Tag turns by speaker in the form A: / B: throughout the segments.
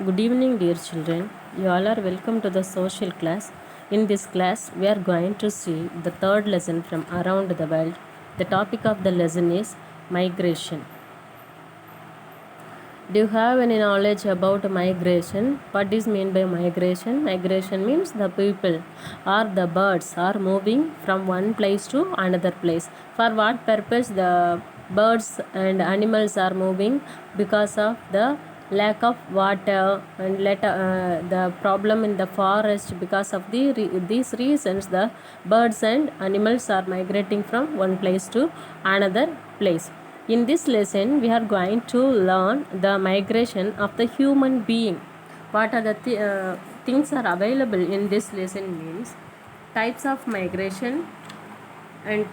A: Good evening, dear children. You all are welcome to the social class. In this class, we are going to see the third lesson from around the world. The topic of the lesson is migration. Do you have any knowledge about migration? What is meant by migration? Migration means the people or the birds are moving from one place to another place. For what purpose the birds and animals are moving? Because of the lack of water and the problem in the forest. Because of these reasons, the birds and animals are migrating from one place to another place. In this lesson, we are going to learn the migration of the human being. What are the things are available in this lesson means types of migration and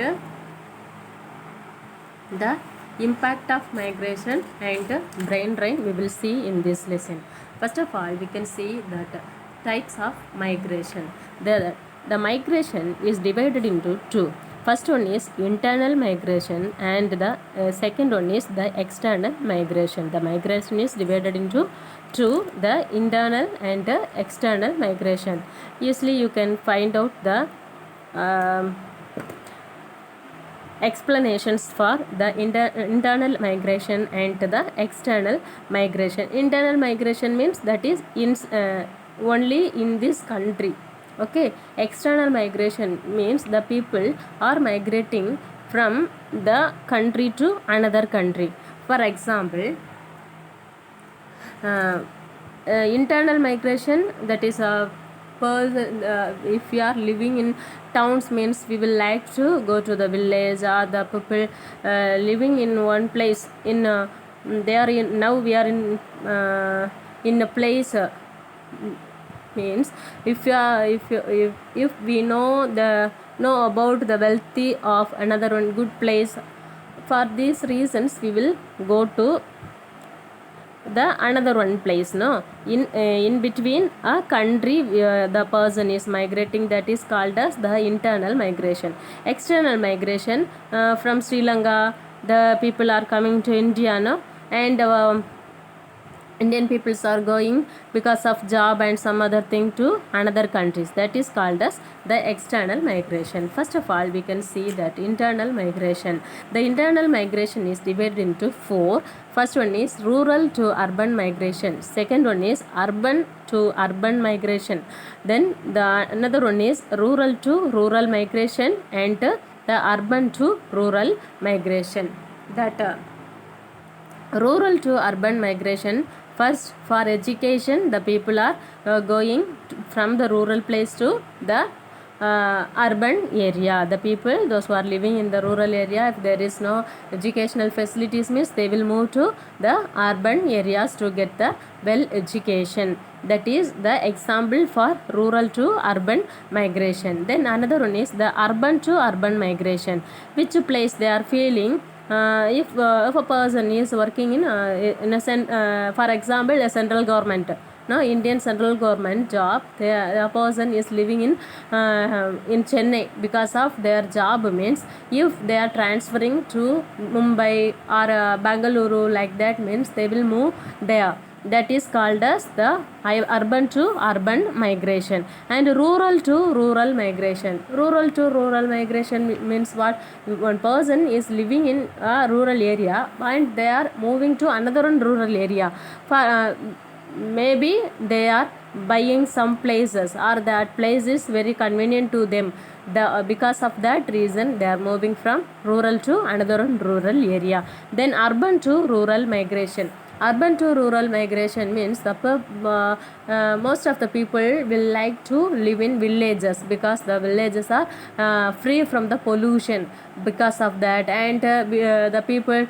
A: the impact of migration and brain drain we will see in this lesson. First of all, we can see that types of migration. The migration is divided into two. First one is internal migration and the second one is the external migration. The migration is divided into two, the internal and the external migration. Usually you can find out the explanations for the internal migration and the external migration. Internal migration means that is only in this country. Okay, external migration means the people are migrating from the country to another country. For example, internal migration, that is a person, if we are living in towns means we will like to go to the village, or the people living in one place in they are in, now we are in a place means if we know about the wealthy of another one good place, for these reasons we will go to the another one place, no, in between a country the person is migrating, that is called as the internal migration. External migration, from Sri Lanka the people are coming to India, no, and Indian peoples are going because of job and some other thing to another countries, that is called as the external migration. First of all, we can see that internal migration. The internal migration is divided into four. First one is rural to urban migration. Second one is urban to urban migration. Then another one is rural to rural migration and the urban to rural migration. That rural to urban migration, first for education the people are going from the rural place to the urban area. The people, those who are living in the rural area, if there is no educational facilities means they will move to the urban areas to get the well education. That is the example for rural to urban migration. Then another one is the urban to urban migration, which place they are feeling. If a person is working in for example a central government, no, Indian central government job, the person is living in Chennai because of their job means if they are transferring to Mumbai or Bangalore, like that means they will move there. That is called as the urban to urban migration. And rural to rural migration. Rural to rural migration means what? One person is living in a rural area and they are moving to another rural area. For maybe they are buying some places or that place is very convenient to them. Because of that reason they are moving from rural to another rural area. Then urban to rural migration. Urban to rural migration means the most of the people will like to live in villages because the villages are free from the pollution. Because of that, and the people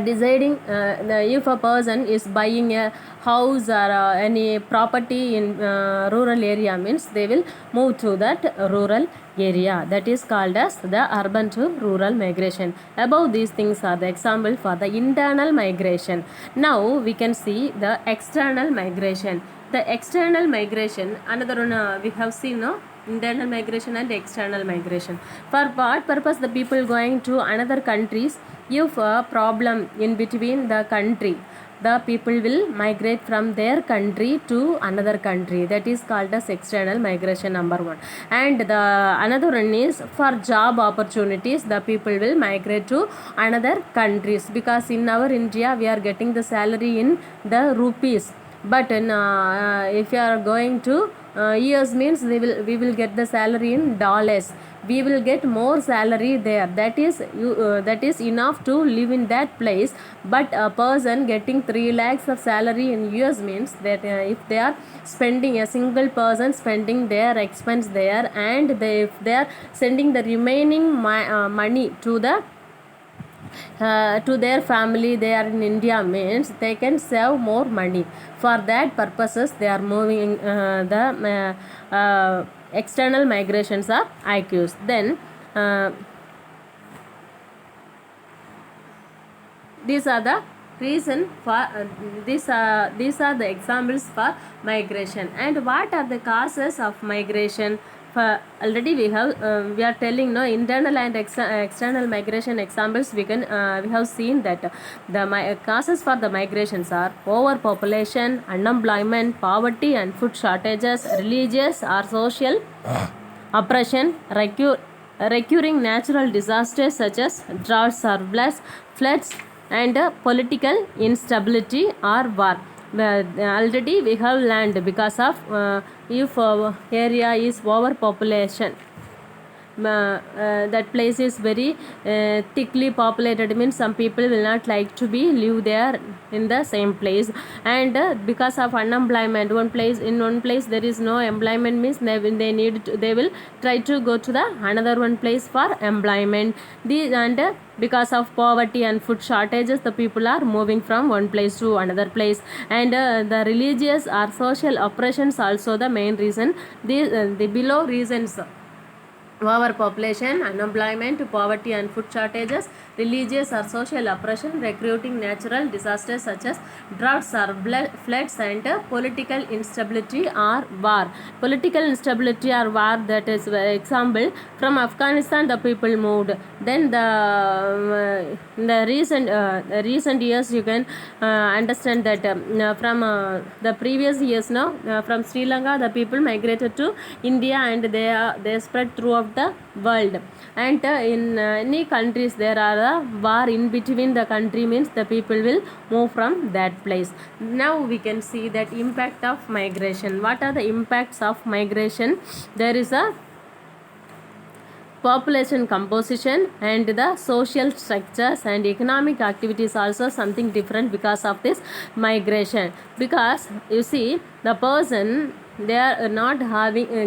A: deciding if a person is buying a house or any property in rural area means they will move to that rural area. That is called as the urban to rural migration. Above these things are the example for the internal migration. Now we can see the external migration. The external migration, another one we have seen, no, internal migration and external migration. For what purpose the people going to another countries? If a problem in between the country, the people will migrate from their country to another country. That is called as external migration, number one. And the another one is for job opportunities, the people will migrate to another countries, because in our India we are getting the salary in the rupees, but in, if you are going to US means we will get the salary in dollars. We will get more salary there. That is enough to live in that place. But a person getting 3 lakhs of salary in US means that if they are spending, a single person spending their expense there, and if they are sending the remaining money to their family there in India means they can save more money. For that purposes they are moving the external migrations are IQs. Then these are the reason for these are the examples for migration. And what are the causes of migration? Already we are telling internal and external migration examples. We have seen that the causes for the migrations are overpopulation, unemployment, poverty and food shortages, religious or social oppression, recurring natural disasters such as droughts or floods, and political instability or war. Already we have learned, because of if area is overpopulation, that place is very thickly populated, means some people will not like to live there in the same place. And because of unemployment, one place there is no employment means they will try to go to the another one place for employment. And because of poverty and food shortages, the people are moving from one place to another place. And the religious or social oppressions also the main reason. The below reasons: overpopulation, unemployment, poverty and food shortages, religious or social oppression, recruiting natural disasters such as droughts or floods, and political instability or war. Political instability or war, that is example, from Afghanistan the people moved. Then in the recent years you can understand that from the previous years from Sri Lanka the people migrated to India, and they spread throughout the world. And in any countries there are a war in between the country means the people will move from that place. Now we can see that impact of migration. What are the impacts of migration? There is a population composition, and the social structures and economic activities also something different because of this migration. Because you see, the person, they are not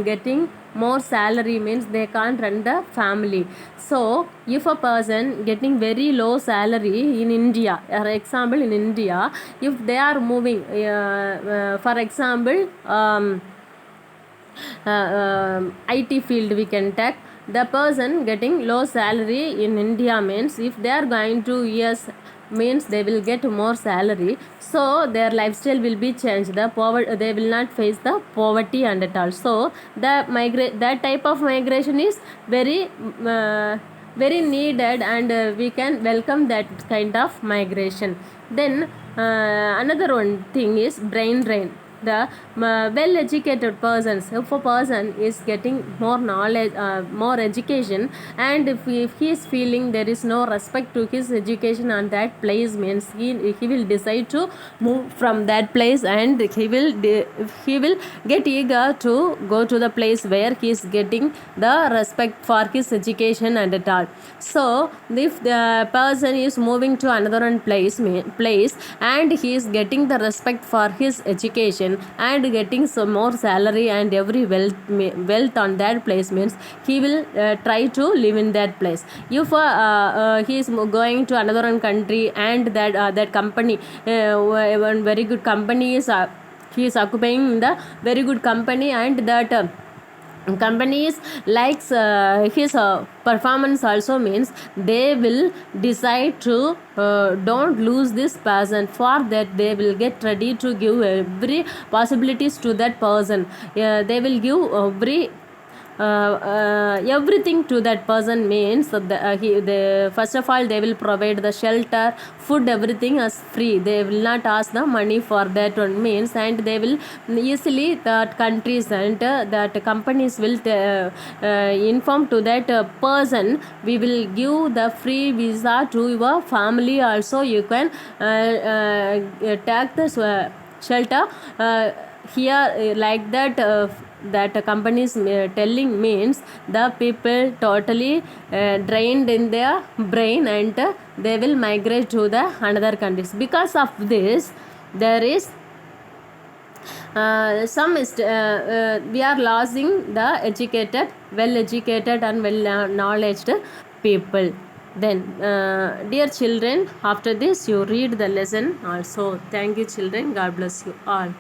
A: getting more salary means they can't run the family. So if a person getting very low salary in India, for example in India, if they are moving for example IT field we can take, the person getting low salary in India means if they are going to US means they will get more salary, so their lifestyle will be changed. They will not face the poverty and at all. So that type of migration is very needed, and we can welcome that kind of migration. Then another one thing is brain drain. The well educated persons, if a person is getting more knowledge, more education, and if he is feeling there is no respect to his education on that place means he will decide to move from that place, and he will get eager to go to the place where he is getting the respect for his education and at all. So if the person is moving to another place and he is getting the respect for his education and getting some more salary and every wealth on that place means he will try to live in that place. If he is going to another country and that company, one very good company is he is occupying the very good company, and that companies likes his performance also means they will decide to don't lose this person. For that they will get ready to give every possibilities to that person. They will give every everything to that person means first of all they will provide the shelter, food, everything as free. They will not ask the money for that one means, and they will easily that countries and that companies will inform to that person, we will give the free visa to your family also, you can take the shelter here like that. That companies telling means the people totally drained in their brain, and they will migrate to the another countries. Because of this, there is we are losing the educated, well educated and well knowledged people. Then dear children, after this you read the lesson also. Thank you children, God bless you all.